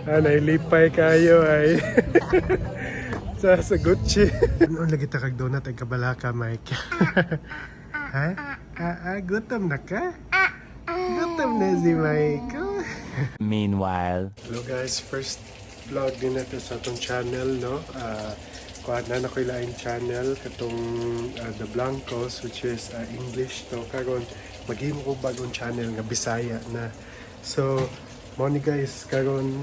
Nailipay kayo ay. sa Gucci. Ano lagi takag donut ay kabalaka, Mike? Ha? Gutom na ka? Gutom na si Mike. Meanwhile. Hello guys, first vlog din natin sa itong channel, no? Kuha na ko ilaing channel katong The Blancos, which is English to. Karon maghimo ko bagong channel nga Bisaya na. So mo ni guys, karon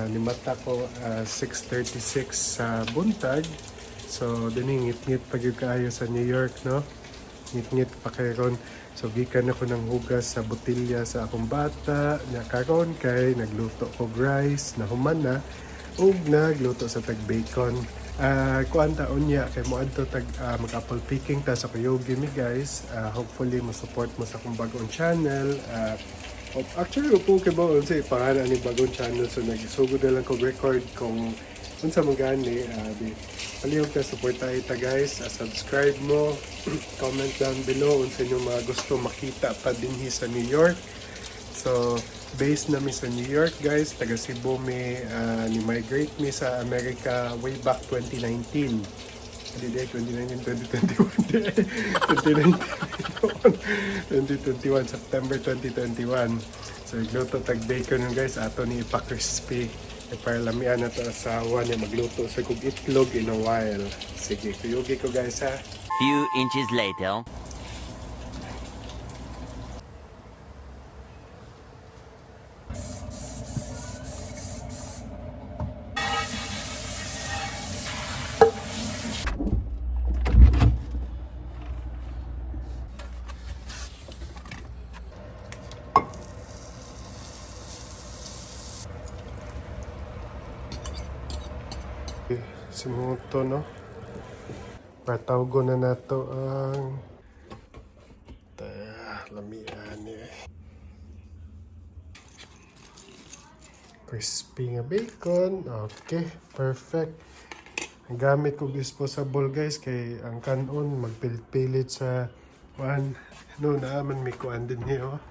nimata ko 6:36 sa buntag. So diningit-ngit pag kaayo sa New York, no? Ngit-ngit pa karon. So gikan ako ng hugas sa botilya sa akong bata. Nya karon kay nagluto ko rice na human na ug nagluto sa tag bacon. Kuan taon niya kay mo adto tag mag-apple picking ta sa kuyogi mi guys. Hopefully mo support mo sa akong bagong channel. Actually upo kay ba unsa ipangalan ni bagong channel, so nagisugod na lang ko record kung unsa man gani. Palihog ka support tayo ta guys. Subscribe mo, comment down below unsa inyo mga gusto makita pa dinhi sa New York. So based na mi sa New York guys, taga Cebu mi, ni-migrate mi sa America way back 2019. Hindi 2019, 2021, September 2021. So igluto tag bacon yun guys, ato ni ipa-crispy. Para lamian na to asawa niya magluto sa kong itlog in a while. Sige, kuyugi ko guys ha. Few inches later. Simuto, no? Patawgo na nato ang lamian niya. Crispy nga bacon. Okay, perfect. Ang gamit ko disposable guys kay ang kanon magpilit-pilit sa kuan. No, naaman may kuan din niyo.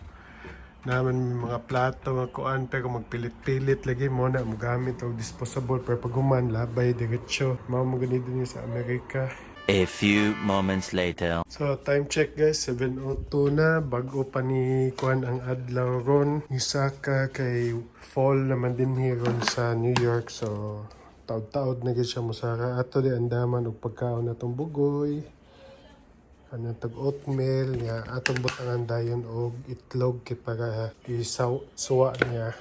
Naman may mga plato nga kuan pero magpilit-pilit lagi mo na mo gamit og disposable pero pag human labay diretso. Mao mo gani din sa Amerika. A few moments later. So time check guys, 7:02 na, bago pa ni kuan ang adlaw ron. Isa ka kay fall naman din hiron sa New York, so taud-taud na gid siya mosara. Ato di andaman og pagkaon natong bugoy. Ano tag oatmeal nga atong butangan dayon og itlog kay para suwa niya.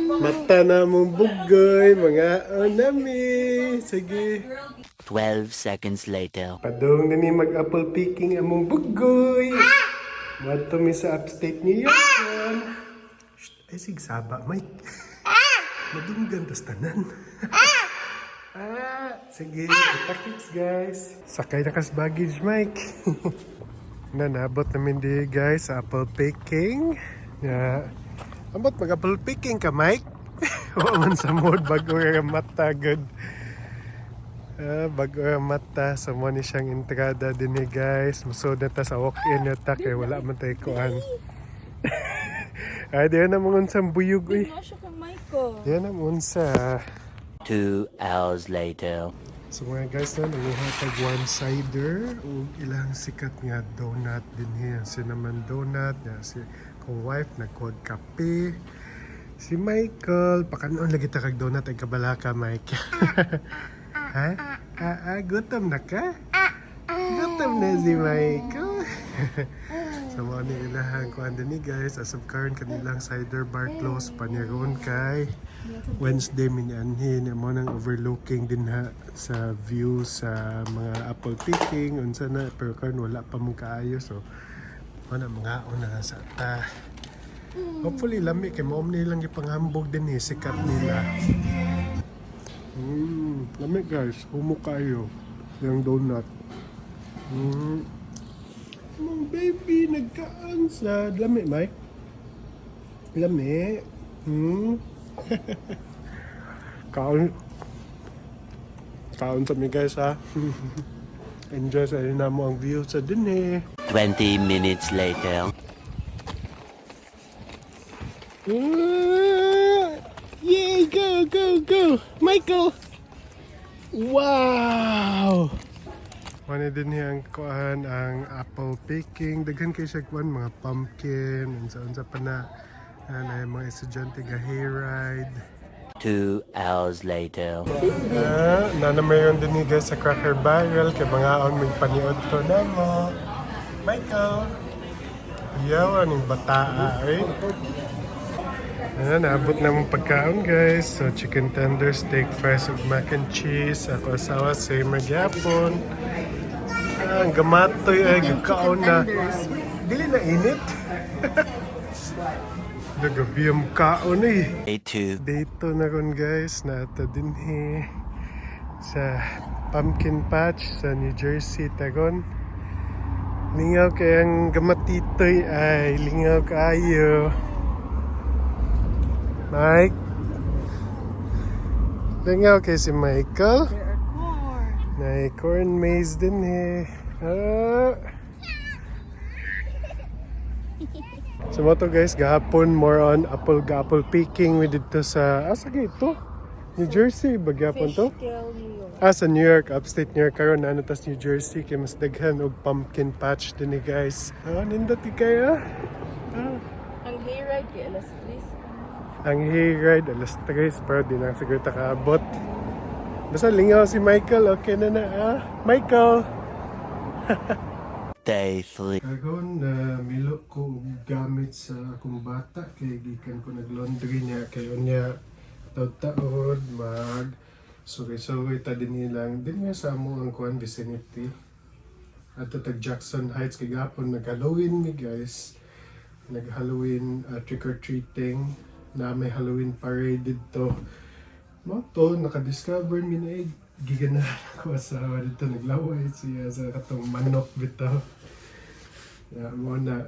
Mata na mong bugoy, mga onami. Sige. 12 seconds later. Padung na ni mag-apple picking among bugoy. Madto mi sa upstate New York. Ay sigsaba, Mike. Madunggan tas tanan. Sige, kita-kits guys. Sakay na kas baggage, Mike. Nanabot namin di guys sa apple picking. Ambot mag-apple picking ka, Mike? Oo man sa mood, bago nga mata, good. Bago nga mata, sa mo ni siyang entrada din ni guys. Musod na ta sa walk-in na ta, kaya wala man tayo kuhan. Diyan na mong unsang buyog, eh. Diyan na mong unsa. 2 hours later. So mga guys na, nanguhatag one cider o ilang sikat nga donut din here. Cinnamon donut, si kong wife nagkuhag kape. Si Michael, pakanoon lagi takag donut ay kabalaka, Mike. Ha? Gutom na ka? Gutom na si Michael. So mga nilahan ko ando ni guys, as of current kanilang cider bar close pa niya ron kay Wednesday minyanhin mo nang overlooking din ha sa view sa mga apple picking unsa na, pero karon wala pa mong kaayo, so wala mga una sa ta. Hopefully lami kay mo nilang ipanghambog din sikat nila. Lami guys, humo kayo yung donut. Mong baby, nagkaan sa lami, Mike. Lami. Kaon sa mi guys ha. Enjoy sa ina mo ang view sa din 20 minutes later. Yay, go, go! Michael! Wow! Muna din niya ang kuhaan ang apple picking. Daghan kayo siya kuhaan mga pumpkin. Unsa pa na. Ay mga estudyante ga hayride. 2 hours later. Nanamayon din niya guys sa Cracker Barrel. Kaya mga may paniod to na mo. Michael! Yawan yung bataa eh. Naabot na mong pagkaon guys. So chicken tender, steak, fries ug mac and cheese. Ako asawa same magyapon. Ang gamatoy ay gagkaon na. Dili na init. Nagabi ang kaon eh. Day 2. Dito na ron guys. Nata din sa pumpkin patch sa New Jersey tagon. Lingaw kayang gamatitoy ay lingaw kayo. Mike? Lingaw kay si Michael? There are corn. May corn maze din So mo to guys, gahapon more on apple picking we dito sa asa ito? New Jersey bagyapon to? Fishkill, New York. Sa New York, upstate New York karon ano tas New Jersey kay mas daghan og pumpkin patch din ni guys. Nindot kaya? Ang hayride kay alas 3. Ang hayride alas 3 pero di na siguro takaabot. Basta lingaw si Michael, okay na Michael! Day 3. Kagon na milo ko og gamit sa akong bata kay gikan ko naglaundry niya kay unya taud-taud mag sugay-sugay ta din niya sa amo ang kuan vicinity. At tag Jackson Heights kay gapon nag-Halloween ni guys. Nag-Halloween trick or treating na may Halloween parade dito. Mo to naka-discover mi na giganahan ko asawa dito naglaway siya sa katong manok bitaw. Mo na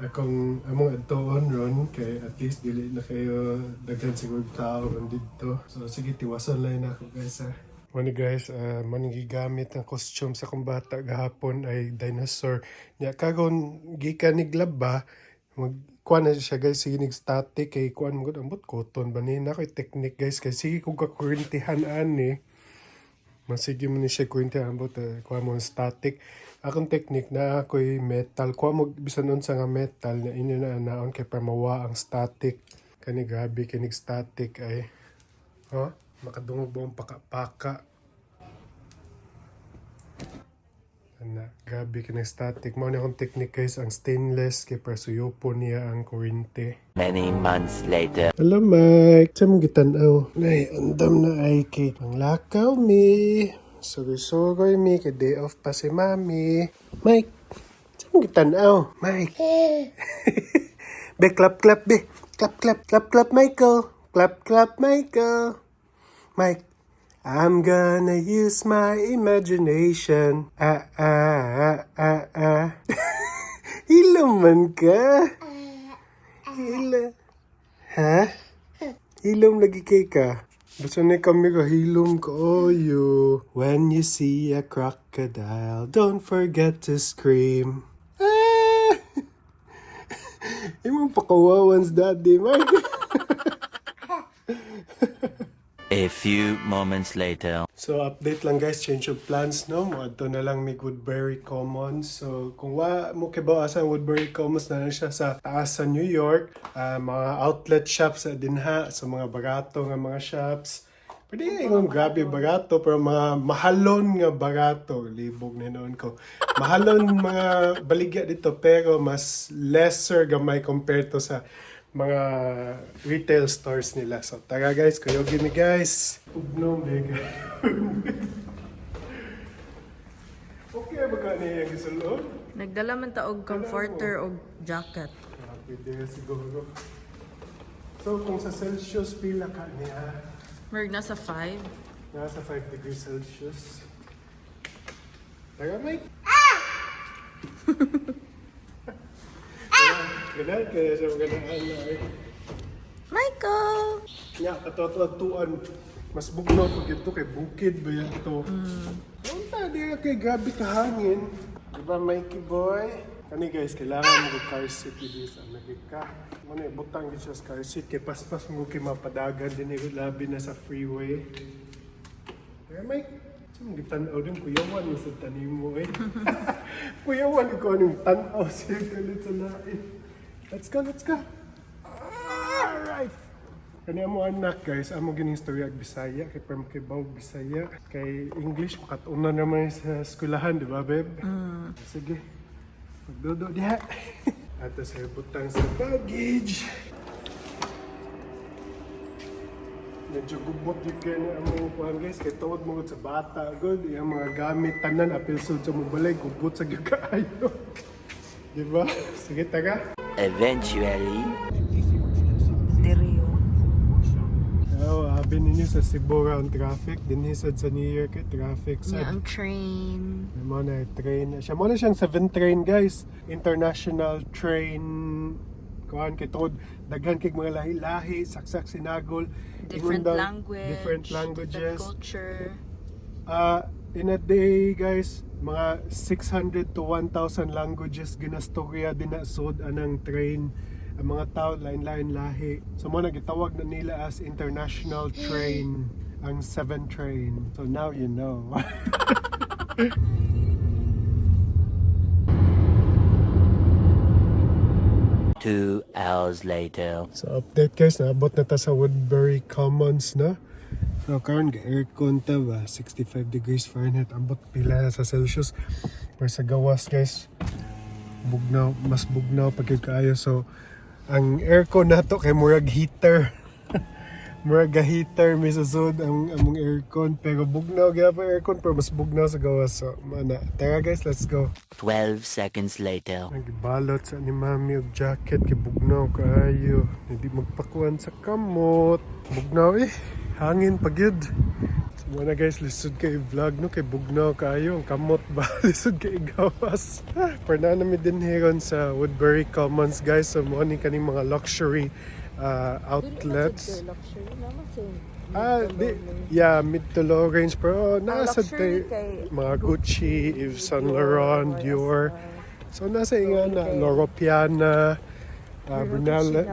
among adtoon ron kay at least dili na kayo daghan siguro tao ron dito. So sige tiwason lang na ako guys Mani guys, manigigamit ang costume sa kong bata gahapon ay dinosaur. Nya kagon gikan ni glaba kuan na siya guys, sige static kay kuan mo gud ambot cotton banina kay technique guys kay sige kung kakurintihan ani. Masige mo ni siya kurintihan ambot kuan mo static. Akong technique na ako'y metal. Kuha mo bisan nun sa nga metal na inyo na anaon kay para mawa ang static. Kani grabe kinig static ay. Makadungog ba ang paka-paka. Grabe kinig static. Mao na akong technique guys ang stainless kay para suyupo niya ang kurente. Many months later. Hello Mike. Saan mo gitanaw? Nay, andam na ay kay panglakaw mi. Sugoy-sugoy mi, kay day off pa si mami. Mike, saan mo gitanaw? Mike. Be, clap, be. Clap, Michael. Clap, Michael. Mike, I'm gonna use my imagination. Hilom man ka. Ha? Hilom lagi kay ka. Basta na kami kahilom ko oyo. When you see a crocodile, don't forget to scream. Imong pakawawans daddy, Mike. A few moments later. So update lang guys, change of plans no. Moadto na lang may Woodbury Commons. So kung mo kibawasan Woodbury Commons na siya sa taas sa New York, mga outlet shops sa dinha, so mga barato nga mga shops. Pwede ingon grabe barato pero mga mahalon nga barato, libog ni noon ko. Mahalon mga baligya dito pero mas lesser gamay compared to sa mga retail stores nila. So, tara guys, kuyogin mi guys. Ugno, mega. Okay, baka niya yung isulod? Nagdala man ta og comforter og jacket. Pwede siguro. So, kung sa Celsius, pila ka niya? Merg nasa 5. Nasa 5 degrees Celsius. Tara, Mike. Ganaan kaya siya ganaan na eh. Michael! Nga, katototuan. Mas bugnaw pag ito kay bukid ba yan ito? Punta, di ka kay grabe kahangin. Diba, Mikey boy? Kani guys, kailangan mo car seat dito sa Amerika. Muna butang dito sa car seat kay paspas mo kay mapadagan din labi na sa freeway. Kaya may gitanaw din kuyawan mo sa tanim mo eh. Kuyawan ko anong tanaw siya kalit sa lain. Let's go, let's go. Alright. Kani mo anak guys, amo gining istorya ag Bisaya kay perm kay bawg Bisaya kay English makatuna naman sa eskwelahan, di ba, babe? Sige. Magdodo diha. Ato sa butang sa baggage. Medyo gubot yung kaya ang mga kuhan guys. Kaya tawad mo sa bata. Good. Yung mga gamit tanan. Apil sud sa mobalay. Gubot sa gagaayo. Diba? Sige, taga. Eventually. Direo. Oo, habi ninyo sa Cebu round traffic. Dinisad sa New York traffic. Niya ang train. Mo na train. Siya mo na siyang 7 train guys. International train. Kuhan kay tawad. Daghan kay mga lahi-lahi. Saksak sinagol. Different language. Different languages. Different culture. In a day guys, mga 600 to 1,000 languages ginastorya dinasod anang train. Ang mga tao lain-lain lahi. So mo nagitawag na nila as international train, ang 7 train. So now you know. 2 hours later. So update guys, naabot na ta sa Woodbury Commons na. So karon aircon ta ba 65 degrees Fahrenheit, abot pila na sa Celsius. Pero sa gawas guys, bugnaw, mas bugnaw pag kaayo. So ang aircon nato kay murag heater. Murag heater may susod ang among aircon, pero bugnaw gyapon aircon pero mas bugnaw sa gawas. So mana, tara guys, let's go. 12 seconds later. Nagibalot sa ni mami og jacket kay bugnaw kaayo. Hindi magpakuan sa kamot. Bugnaw eh. Hangin pag yun. So muna guys, lisod kay vlog no kay bugnaw kaayo. Ang kamot ba? Lisod kay gawas. For na namin din hiron sa Woodbury Commons guys. So muna kaning mga luxury outlets. Mid to low range pero nasa mga Gucci, Yves Saint Laurent, Dior. So nasa inga na Loro Piana,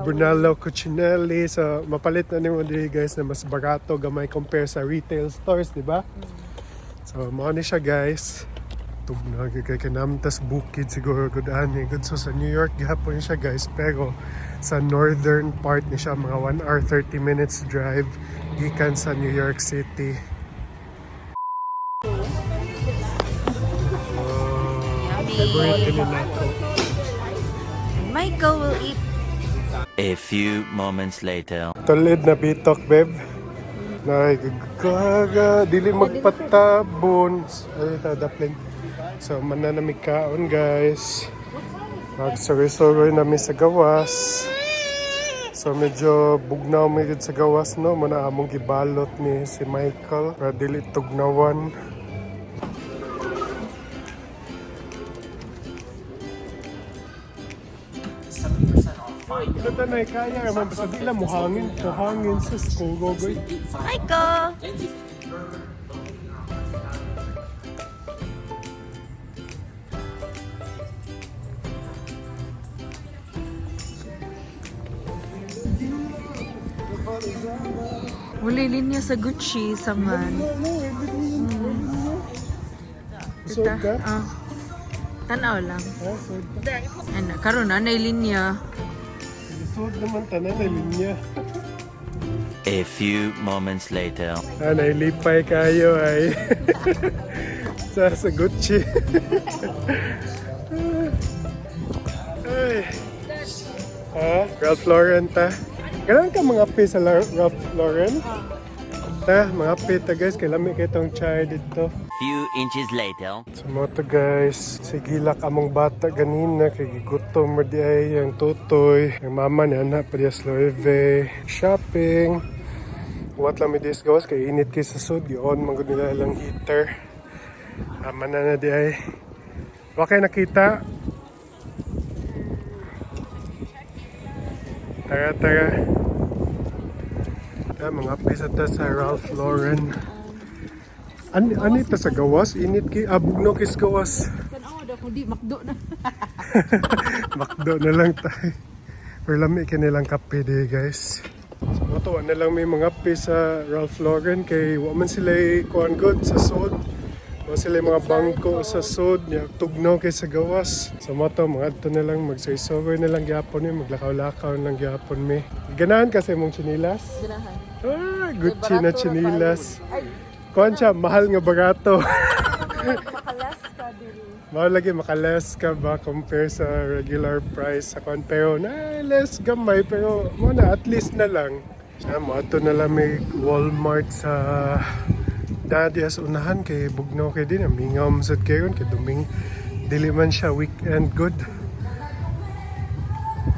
Brunello Cucinelli. So mapalit na nimo diri guys na mas barato gamay compare sa retail stores, di ba? So mao ni siya guys. Tugnaw kay kanamtas bukid siguro good ani. Good so sa New York gihapon siya guys, pero sa northern part ni siya mga 1 hour 30 minutes drive gikan sa New York City. Favorite nila ako. Michael will eat. A few moments later. Tulid na bitok, babe. Nagagaga, dili magpatabon. Ay, tadapling. So, mananamig kaon, guys. Magsuri-suri namin sa gawas. So, medyo bugnaw medyo sa gawas, no? Muna among gibalot ni si Michael. Para dili tugnawan. Ito na kaya naman basta di lang muhangin sa school gogoy. Michael! Wala linya sa Gucci sa man. Sod ka? Tanaw lang. Sod ka. Ano, karon na linya. Sod naman tanan na linya. A few moments later. Nailipay kayo ay sa Gucci. Ay. Ralph Lauren ta. Ganun ka mga pi sa Ralph Lauren? Ta, mga pi ta guys, kailangan kay itong chai dito. Few inches later. So mo to guys, sigilak among bata ganina kay gigutom mo di ay yung tutoy. Yung mama ni anak pa diya Sloeve. Shopping. What lang mi dis gawas kay init kay sa sud, on man gud nila lang heater. Mana na di ay. Wa kay nakita. Tara. Mga pisa ta sa Ralph Lauren. Ani ito sa gawas? Init ki abugno kis gawas. Tanaw daw kundi makdo na. Makdo na lang tayo. Or lami kanilang kape di guys. So matuwa na lang may mga kape sa Ralph Lauren kay waman sila kuan good sa sud. Wa sila mga bangko sa sud niya tugnaw kay sa gawas. So mato mga adto na lang magsoy-soy na lang gyapon mi maglakaw-lakaw na lang gyapon mi. Ganahan kasi mong chinilas. Ganahan. Ah, Gucci na chinilas. Kuan siya mahal nga barato. Makalas ka diri. Mahal lagi makalas ka ba compare sa regular price sa kuan pero na less gamay pero mo na at least na lang. Siya mo ato na lang may Walmart sa dati as unahan kay bugnaw kay din mingaw sad kayon kay duming dili man siya weekend good.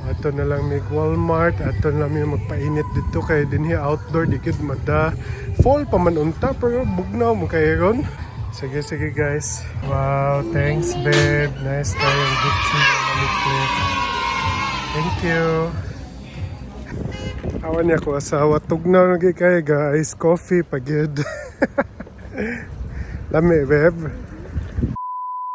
Ato na lang may Walmart, ato na lang may magpainit dito kay dinhi outdoor di gid mada fall pa man unta pero bugnaw mo kayon. Sige, sige guys. Wow, thanks babe. Nice tayong Gucci na maliklit. Thank you. Awan niya ko asawa. Tugnaw na kay guys. Coffee pagid. Lami babe.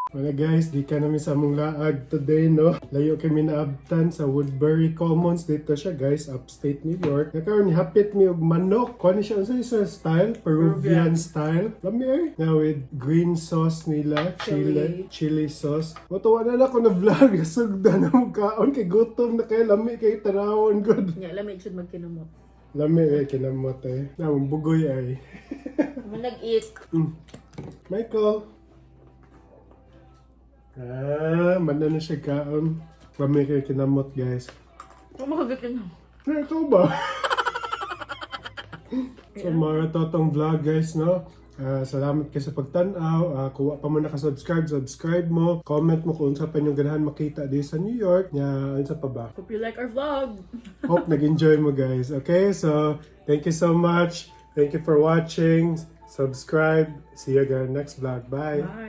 Wala guys, di ka namin sa among laag today, no? Layo kami naabtan sa Woodbury Commons. Dito siya guys, upstate New York. Nakaroon, hapit mi og manok. Kung siya, sa style? Peruvian style. Lami eh. Now with green sauce nila, chili sauce. Matuwa na ako na vlog. Sugda na mong kaon. Kay gutom na kayo, lami kay tarawon good. Nga lamig sud magkinamot. Lami eh, kinamot eh. Namang bugoy ay. Manag-eat. Michael. Manda na siya kaon. Kami kayo kinamot guys. Makagat na. Ito ba? So mga totong vlog guys, no? Salamat kayo sa pagtanaw. Kung pa mo nakasubscribe, subscribe mo. Comment mo kung sa pa yung ganahan makita di sa New York. Ano sa pa ba? Hope you like our vlog. Hope nag-enjoy mo guys. Okay, so thank you so much. Thank you for watching. Subscribe. See you again next vlog. Bye. Bye.